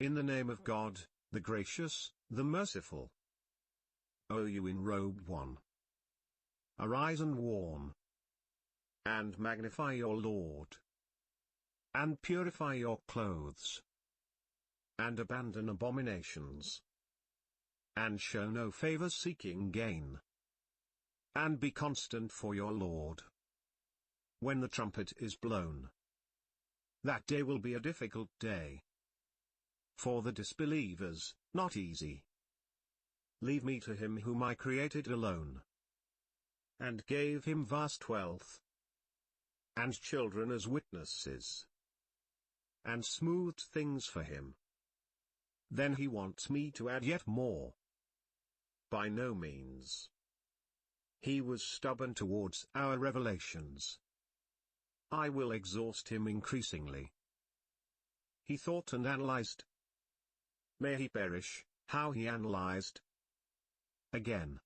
In the name of God, the Gracious, the Merciful. O you enrobed one! Arise and warn. And magnify your Lord. And purify your clothes. And abandon abominations. And show no favor-seeking gain. And be constant for your Lord. When the trumpet is blown. That day will be a difficult day. For the disbelievers, not easy. Leave me to him whom I created alone. And gave him vast wealth. And children as witnesses. And smoothed things for him. Then he wants me to add yet more. By no means. He was stubborn towards our revelations. I will exhaust him increasingly. He thought and analyzed. May he perish, how he analyzed. Again.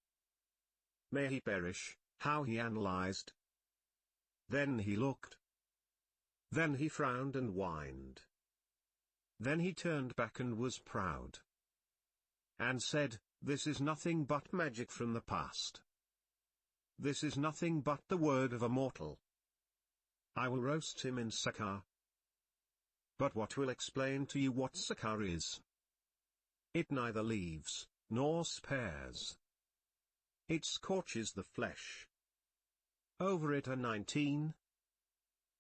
May he perish, how he analyzed. Then he looked. Then he frowned and whined. Then he turned back and was proud. And said, this is nothing but magic from the past. This is nothing but the word of a mortal. I will roast him in sakar. But what will explain to you what sakar is? It neither leaves, nor spares. It scorches the flesh. Over it are 19.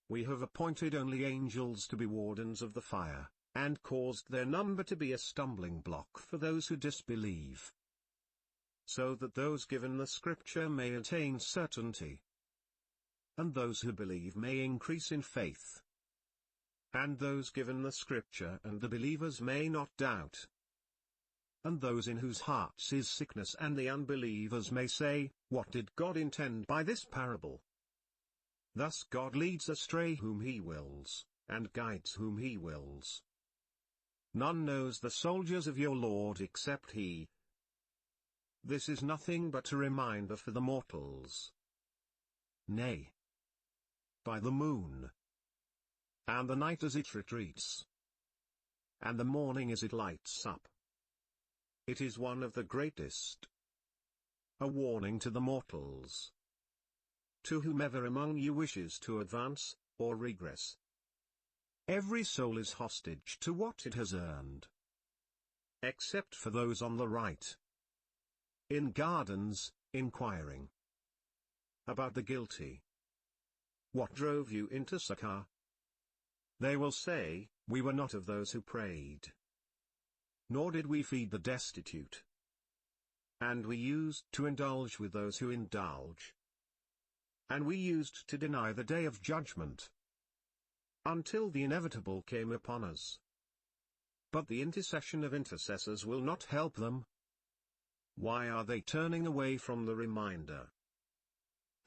We have appointed only angels to be wardens of the fire, and caused their number to be a stumbling block for those who disbelieve. So that those given the scripture may attain certainty. And those who believe may increase in faith. And those given the scripture and the believers may not doubt. And those in whose hearts is sickness and the unbelievers may say, what did God intend by this parable? Thus God leads astray whom he wills, and guides whom he wills. None knows the soldiers of your Lord except he. This is nothing but a reminder for the mortals. Nay. By the moon. And the night as it retreats. And the morning as it lights up. It is one of the greatest. A warning to the mortals. To whomever among you wishes to advance, or regress. Every soul is hostage to what it has earned. Except for those on the right. In gardens, inquiring. About the guilty. What drove you into sakar? They will say, we were not of those who prayed. Nor did we feed the destitute. And we used to indulge with those who indulge. And we used to deny the day of judgment. Until the inevitable came upon us. But the intercession of intercessors will not help them. Why are they turning away from the reminder?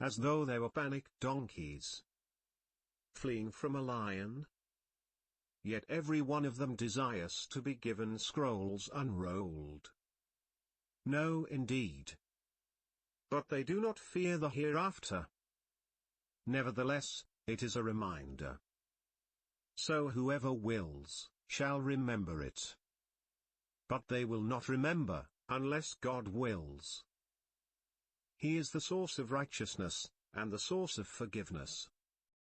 As though they were panicked donkeys. Fleeing from a lion? Yet every one of them desires to be given scrolls unrolled. No indeed. But they do not fear the hereafter. Nevertheless, it is a reminder. So whoever wills, shall remember it. But they will not remember, unless God wills. He is the source of righteousness, and the source of forgiveness.